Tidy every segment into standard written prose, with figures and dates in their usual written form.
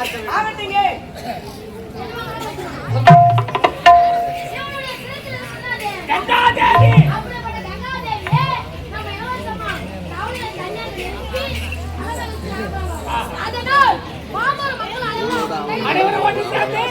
ஆகட்டுங்க. கங்காதேவி அனைவரும் ஒன்று சேர்ந்து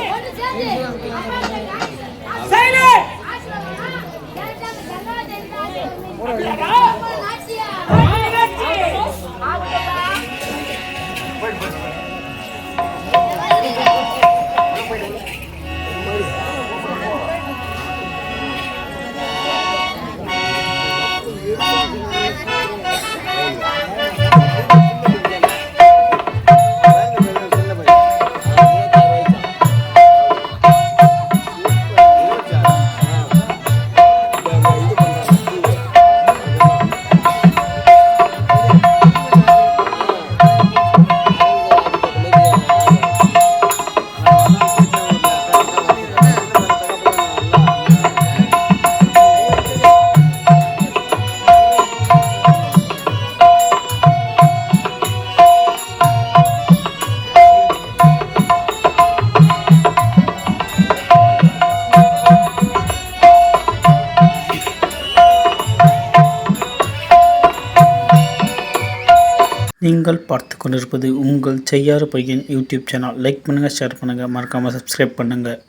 நீங்கள் பார்த்து கொண்டிருப்பது உங்கள் செய்யாறு பையன் யூடியூப் சேனல். லைக் பண்ணுங்கள், ஷேர் பண்ணுங்கள், மறக்காமல் சப்ஸ்கிரைப் பண்ணுங்கள்.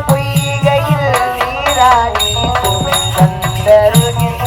பொய்கையில் நீராடி தந்தருகில்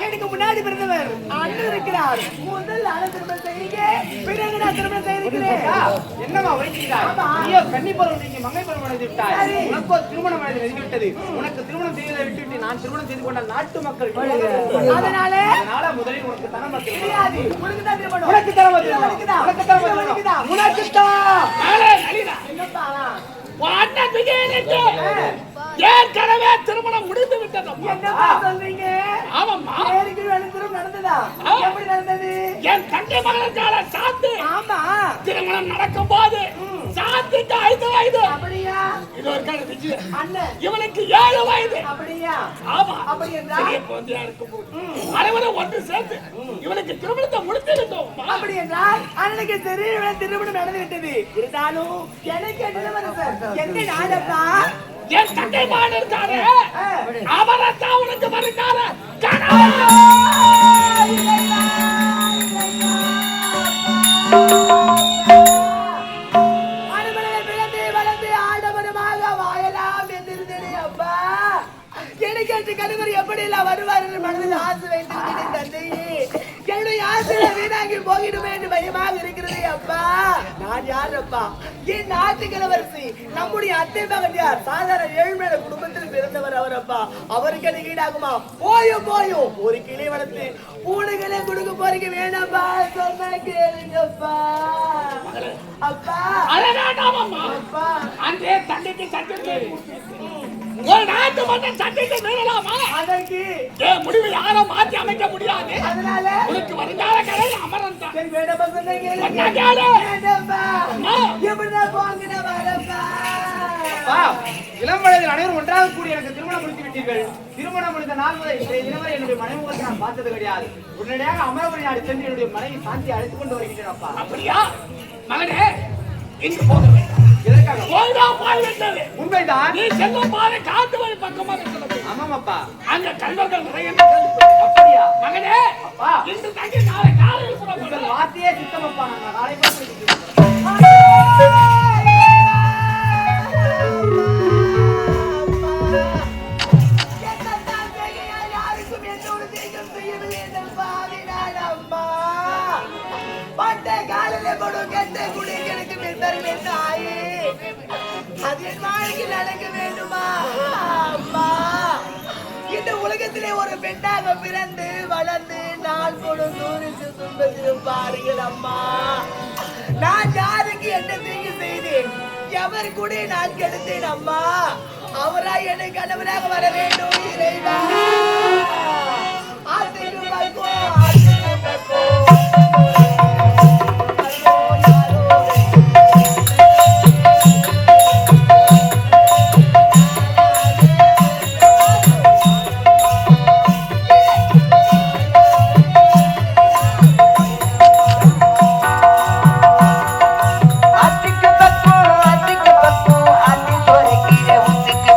எனக்கு முன்னாடி பிறந்தவர் அண்ணன் இருக்கிறார். முதல் திருமணம் செய்யுங்க, பிறகு நான் திருமணம் செய்திருக்கிறேன். என்னமா வைக்கிறாய்? நீயோ கன்னி பருவம் நீங்க மங்கை பருவம் அடைந்து விட்டாய். உனக்கோ திருமணம் நடந்துவிட்டது. உனக்கு திருமணம் செய்வதை விட்டுவிட்டு நான் திருமணம் செய்து கொண்ட நாட்டு மக்கள் அதனால முதலில் உனக்கு தனம் கிடையாது. உனக்கு தான் திருமணம். உனக்கு தரம் இருக்குதா? உனக்கு தரம் இருக்குதா? உனக்கு தான். என்னப்பா அண்ணன் விஜயனுக்கு ஏற்கனவே திருமணம் முடிந்து விட்டது. என்னப்பா சொல்றீங்க? ஆமாம்மா, திருமணம் நடந்ததா? எப்படி நடந்தது? என் தங்கை மகளுக்கால சாத்து. ஆமா, திருமணம் நடக்கும் போது சாத்துக்கு 5 வயது. அப்படியா? இது ஒரு கால விஜய் அண்ணன் இவனுக்கு 7 வயது. அப்படியா? ஆமா. அப்படி என்றால் குழந்தையா இருக்கும்போது அனைவரும் ஒன்று சேர்த்து இவனுக்கு திருமணத்தை முடித்து விட்டோம். அப்படி என்றால் அண்ணனுக்கு திருமணம் நடந்து விட்டது. இருந்தாலும் எனக்கு என்ன நாடப்பா? என் தங்கை மாடு இருக்காரு, அவரைத்தான் உனக்கு வருக்கார வளர்ந்து ஆடவரமாக வாழலாம் என்றிருந்தேனே அப்பா. எனக்கு கணவர் எப்படி எல்லாம் வருவார் என்று மனதில் ஆசை வைத்திருக்கிறேன் தந்தையே. என்னுடைய ஆசையை வீணாகி போகிடுமே என்று பயமாக இருக்கிறது அப்பா. நான் யார் அப்பா? என் நாட்டு கிழவரசி நம்முடைய அத்தை மகன் யார்? சாதாரண ஏழ்மையான குடும்பத்தில் பிறந்தவர் அவர் அப்பா. அவருக்கு எனக்கு ஈடாகுமா? போயும் ஒரு கிளை வளர்த்து பூனைகளே கொடுக்க போறீங்க வேணாம்பா. சொன்ன கேளுங்கப்பா அப்பா. அப்பா அன்றே தண்டைக்கு சட்டத்தை ஒரு நாட்டு மன்னன் சட்டத்தை மீறலாமா? அதற்கு முடிவை யாரும் மாற்றி அமைக்க முடியாது. அதனால உனக்கு வருங்கால கதை அமரன் தான். சரி வேணாம்பா. சொன்ன கேளுங்க. வேண்டாம்பா. எப்படிதான் போங்கின வரப்பா. இளம் வயதில் அனைவரும் ஒன்றாக கூடி எனக்கு திருமணம் முடித்து விட்டீர்கள். திருமணம் முடிந்த நாள் முதல் இன்றைய தினவரை என்னுடைய மனைமுகத்தை நான் பார்த்தது கிடையாது. உடனடியாக அமரபுரி நாடு சென்று என்னுடைய மனைவி சாந்தி அழைத்துக் கொண்டு வருகிறேன் அப்பா. அப்படியா மகனே? இங்கு போக வேண்டாம். எதற்காக? போய்விட்டது உண்மைதான். நீ செல்லும் பாதை காட்டு வழி பக்கமாக செல்ல. ஆமாம் அப்பா. அங்க கல்வர்கள் நிறைய. அப்படியா மகனே? அப்பா இன்று தங்கி நாளை காலையில் புறப்படும். உங்கள் வார்த்தையே சித்தம் அப்பா. நான் நாளை பார்த்து இந்த உலகத்திலே ஒரு பெண்ணாக பிறந்து வளர்ந்து நாள் பொழுது துன்பத்திலும் பாருங்கள் அம்மா. நான் யாருக்கு என்ன தீங்கு செய்தேன்? எவர் கூட நான் கெடுத்தேன் அம்மா? அவராய் என்னை கணவராக வர வேண்டும் இறைவா. அதுக்கு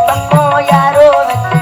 பக்கம் யாரோ வச்சு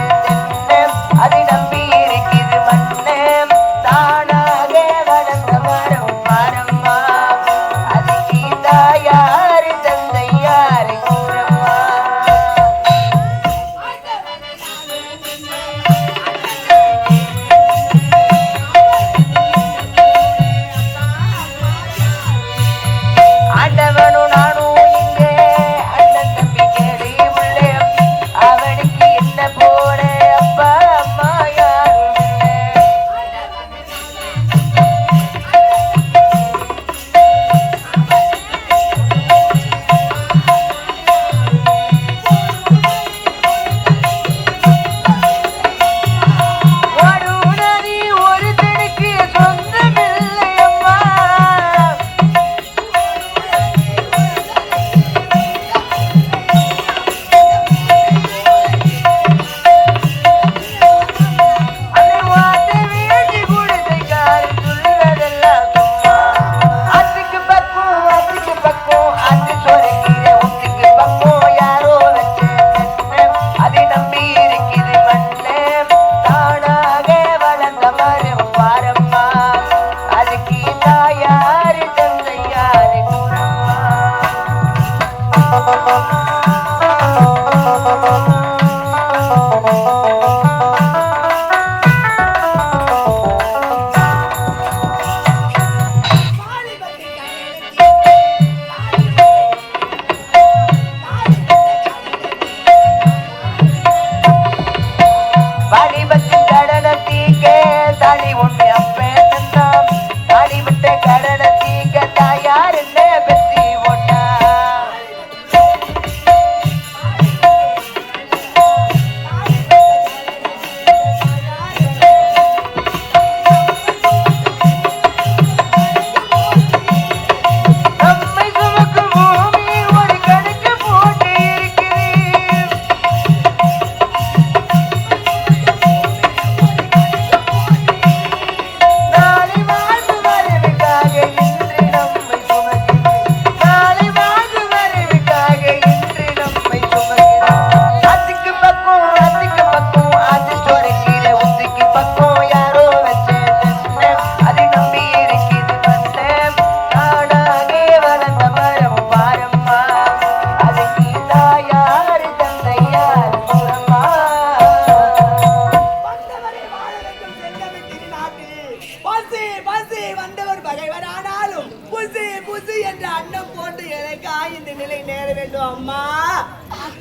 இந்த நிலை நேர வேண்டும் அம்மா.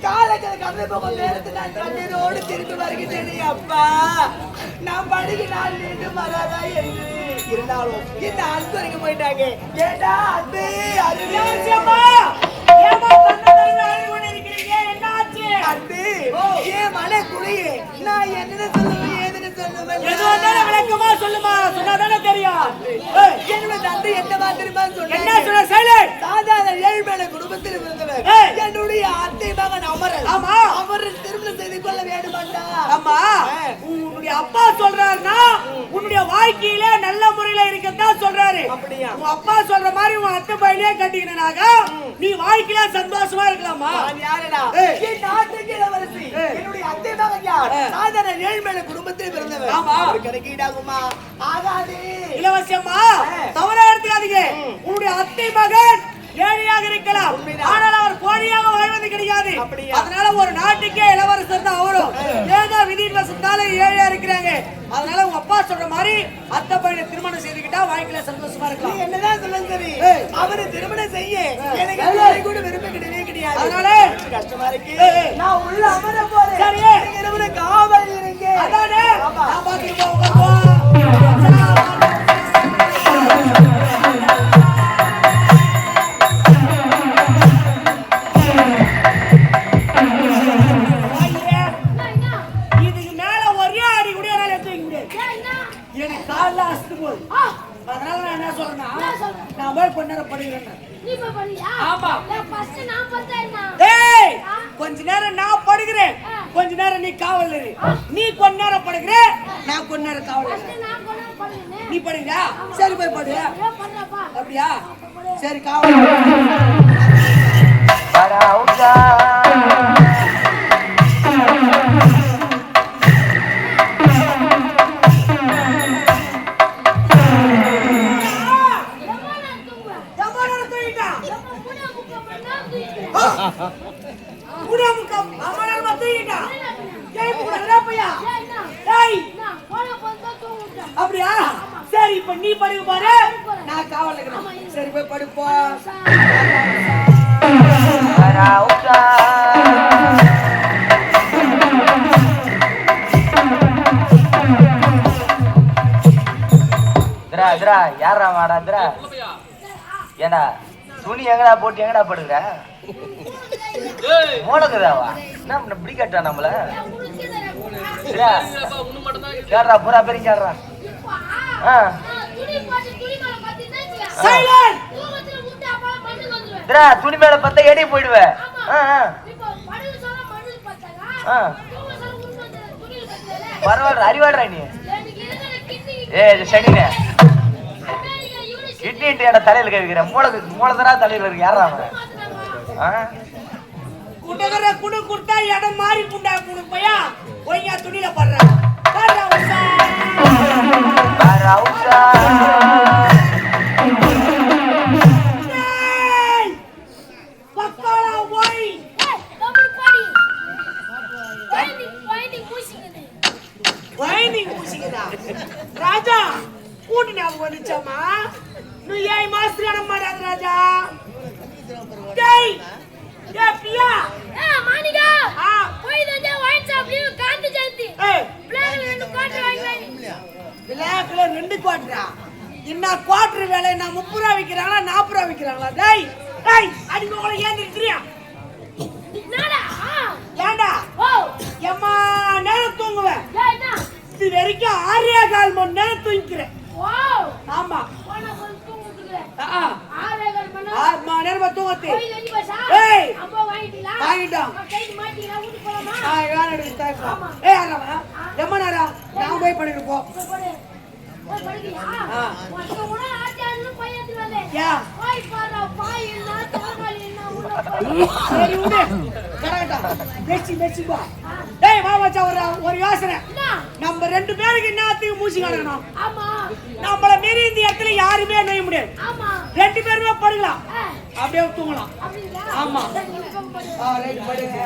காலத்தில் கடந்து போகும் நேரத்தில் நான் கண்ணீரோடு திரும்பி வருகிறேனே அப்பா. நான் பழகினால் மீண்டும் வராதா என்று இருந்தாலும் என்ன அன்பு வரைக்கும் போயிட்டாங்க. ஏடா அன்பு அருமையாச்சம்மா. அன்பு ஏன் மலை குளியே நான் என்ன சொல்லுவேன் ஏதுன்னு சொல்லுவேன். விளக்கமா சொல்லுமா, சொன்னாதானே தெரியும். என்னோட தந்தை என்ன மாதிரிமா என்ன சொல்ல செயலே? சாதாரண ஏழ்மையான குடும்பத்தில் இருந்தவர். என்னுடைய அத்தை மகன் அமரன். ஆமா, அமரன் திருமணம் செய்து கொள்ள வேண்டுமாண்டா. ஆமா, உன்னுடைய அப்பா சொல்றாருன்னா உன்னுடைய வாழ்க்கையில நல்ல முறையில இருக்கத்தான் சொல்றாரு. அப்படியா? உன் அப்பா சொல்ற மாதிரி உன் அத்தை பையனே கட்டிக்கினாக நீ வாழ்க்கையில சந்தோஷமா இருக்கலாமா? நான் யாரடா? என் நாட்டுக்கு இளவரசி. என்னுடைய அத்தை மகன் யார்? சாதாரண ஏழ்மையான குடும்பத்தில் பிறந்தவர். ஆமா, கணக்கு ஈடாகுமா? ஆகாது. இளவரசியம்மா, தவறா எடுத்துக்காதீங்க. உன்னுடைய அத்தை மகன் ஏழையாக இருக்கலாம், ஆனால் அவர் கோழியாக வாழ்வது கிடையாது. அதனால ஒரு நாட்டுக்கே இளவரசர் தான் அவரும். ஏதோ விதியின் வசத்தால ஏழையா இருக்கிறாங்க. அதனால உங்க அப்பா சொல்ற மாதிரி அத்தை பையனை திருமணம் செய்துக்கிட்டா வாழ்க்கையில சந்தோஷமா இருக்கலாம். என்னதான் சொல்லுங்க சரி. அவரு திருமணம் செய்ய எனக்கு கூட விருப்பம் கிடையவே கிடையாது. அதனால கஷ்டமா இருக்கு. நான் உள்ள அமர போறேன். சரி, இரவுல காவல் இருங்க. அதானே நான் பாத்துட்டு போறேன். அதனால நான் என்ன சொல்றேன்னா, நான் போய் கொஞ்ச நேரம் படிக்கிறேன். நீ போய் படியா? ஆமா. ஃபர்ஸ்ட் நான் பார்த்தேன்னா. ஏய், கொஞ்ச நேரம் நான் படிக்கிறேன், கொஞ்ச நேரம் நீ காவல் இரு. நீ கொஞ்ச நேரம் படிக்கிற, நான் கொஞ்ச நேரம் காவல் இரு. ஃபர்ஸ்ட் நான் கொஞ்ச நேரம் படிக்கிறேன். நீ படிக்கிறியா? சரி போய் படி. பண்றப்பா. அப்படியா? சரி காவல். பரவுதா அப்படியா? சரி, இப்ப நீ படிக்க பாரு, நான் காவல் இருக்கிறேன். சரி போய் படிப்போம். பரவுதா திரா திரா யாரா வாடா திரா. ஏண்டா துணி எங்கடா போட்டு எங்கடா படுக்கிற? மோளக்குதாவா? என்ன இப்படி கேட்டா நம்மள? கேடுறா பூரா பேரும் கேடுறா. துணி மேல பத்த எடி போயிடுவேன். பரவாயில்ல, அறிவாடுறா நீ. ஏ சனினே கிட்னிட்டு என்ன தலையில கேட்கிற? மூலதரா தலையில இருக்கு. யாரா அவன்? குண்டகர குடு குடுத்தா இடம் மாறி குண்டா குடு பையா ஒய்யா துணியில படுறான். பக்காளா போய் வைண்டிங் மூசிக்குதா ராஜா கூட்டு ஞாபகம் வந்துச்சாமா. நீ ஏன் மாஸ்டர் அட மாட்டாத ராஜா. டேய் ஏ பியா மானிகா போய் வந்து வைன் ஷாப்ல காந்தி ஜெயந்தி பிளாக்ல 2 குவார்ட்டர் வாங்கி. பிளாக்ல 2 குவார்ட்டரா? என்ன குவார்ட்டர் வேலை? நான் 30 ரூபாய் விக்கிறாங்களா 40 ரூபாய் விக்கிறாங்களா? டேய் டேய் அடிமோல ஏந்திரியா? நாடா ஏண்டா ஓ எம்மா நேரம் தூங்குவேன். ஏன்னா இது வரைக்கும் 6.25 மணி நேரம் தூங்கிக்கிறேன். வாவ் ஆமா, போனா கொஞ்சம் தூங்குறேன். 6.25 மணி 6 மணி நேரம் தூங்கத்தி. போய் வந்து பசா ஏய் அப்பா வாங்கிட்டீங்களா? வாங்கிட்டோம். கை மாட்டினா ஊட்டி போலாமா? யார் எடுத்தாங்க? ஏய் அரவா எம்மா நேரா நான் போய் பண்ணிட்டு போ. போய் படிக்கியா? மொத்த கூட ஆச்சாரன்னு பையத்தி வந்து யா போய் பாரா பாய் இல்ல தோகாலி என்ன உள்ள சரி உடே கரெக்ட்டா பேசி பா. டேய் வா மச்சான், ஒரு யோசனை. நம்ம 2 பேருக்கு என்னத்துக்கு மூசி காணணும்? ஆமா, நம்மள மீறி இந்த இடத்துல யாருமே நோய முடியாது. ஆமா, 2 பேருமே படுக்கலாம், அப்படியே தூங்கலாம். அப்படிங்களா? ஆமா, ரைட் படுங்க.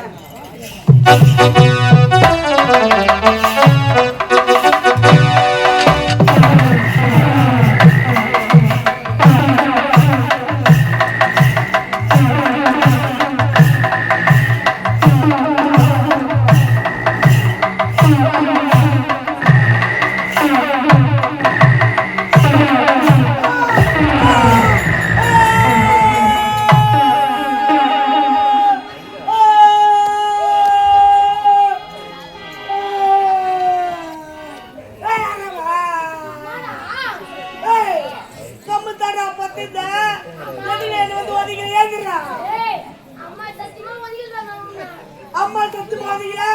செத்து போவீங்களா?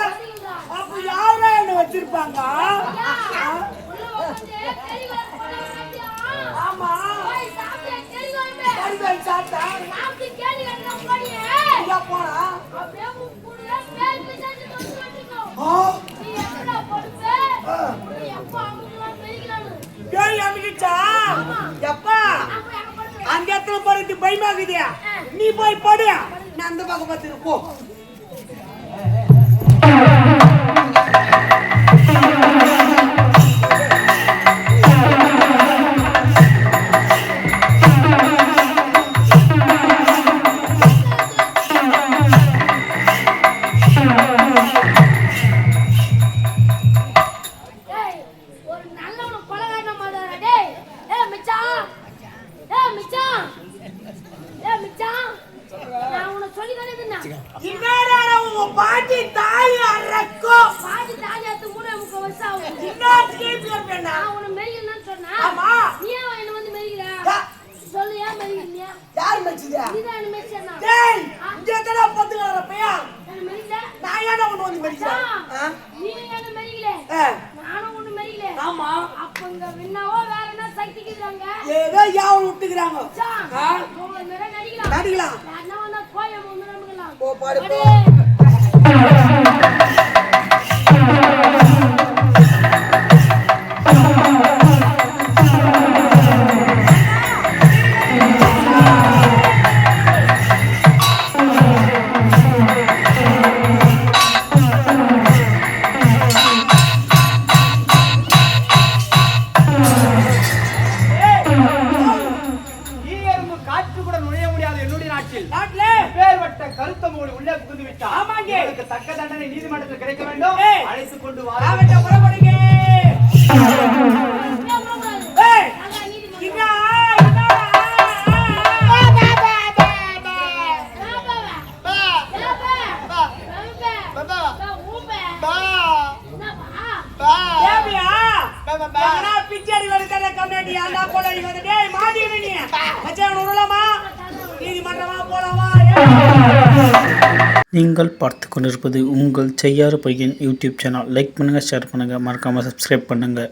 அப்ப யாரா என்ன வச்சிருப்பாங்க? உள்ள உட்கார்ந்து கேள்வி போறாங்க. ஆமா போய் சாப்பிட்டு கேள்வி வரமே. கறிகள் சாப்பிட்டா சாப்பிட்டு கேள்வி வரணும் போடியே. இங்க போனா அப்படியே கூட மேல் பிசாசு வந்து வந்துட்டோம். ஆ, நீ எப்படா படுப்ப? நீ எப்ப அமுக்கலாம் மெரிக்கலாம்னு. பேய் அமிக்கிச்சா? எப்பா அப்ப எங்க படுப்ப? அந்த இடத்துல படுத்து பயமாக்குது. நீ போய் படு, நான் அந்த பக்கம் பார்த்துட்டு போ. டேய், ஒரு நல்லவன கொலைகாரன மாட்டாரா டேய்? ஏய் மச்சான். ஏய் மச்சான். ஏய் மச்சான். நான் உன்னை சொல்லி தானே இருந்தேன். என்னடா உங்க பாட்டி தாய் அரக்கோ பாதி தாஜாத்து மூணே முக்க வருஷம் ஆகும். என்ன கேட்க வேணா? நான் உன்னை மெரிக்கலன்னு சொன்னேன். ஆமா. நீ ஏன் என்ன வந்து மெரிக்கிற? யா. சொல்லு ஏன் மெரிக்கிறீங்க? யார் மச்சிதா? நீதான் என்ன மெரிச்சனா? டேய் இங்க கடா பத்துக்கற பையன். என்ன மெரிச்ச? நான் ஏன்டா உன்னை வந்து மரிக்கிறேன்? மச்சான், நீ என்ன மெரிக்கல? நானும் உன்னை மெரிக்கல. ஆமா அப்ப இங்க விண்ணாவோ வேற என்ன சக்திக்குறாங்க? ஏதோ யாவ் விட்டுக்கறாங்க. மச்சான், ஆ? உங்க மேல நடிக்கலாம். நடிக்கலாம். யாருன்னா வந்தா கோயம் வந்து நம்பிக்கலாம். போ பாடு போ. ஈயரும்பு காற்று கூட நுழைய முடியாது என்னுடைய நாட்டில். நாட்ல பேர்வட்ட கருத்த மூடி உள்ளே புகுந்து விட்டார். ஆமாங்க. இவருக்கு தக்க தண்டனை நீதிமன்றத்தில் கிடைக்க வேண்டும். ஏய். அழைத்துக் கொண்டு வா. ஆவட்ட புறப்படுங்க. ஏய் அதான் நீதிமன்றம். இங்க தேவியா எங்கனா பிச்சடி வரதே கம்யூனிட்டி ஆண்டா போல நீ வந்து டேய் மாடினே நீ மச்சான் உருளமா நீதிமன்றமா போலாமா நீங்கள் பார்த்து கொண்டிருப்பது உங்கள் செய்யாறு பையன் யூடியூப் சேனல். லைக் பண்ணுங்கள், ஷேர் பண்ணுங்கள், மறக்காமல் சப்ஸ்கிரைப் பண்ணுங்கள்.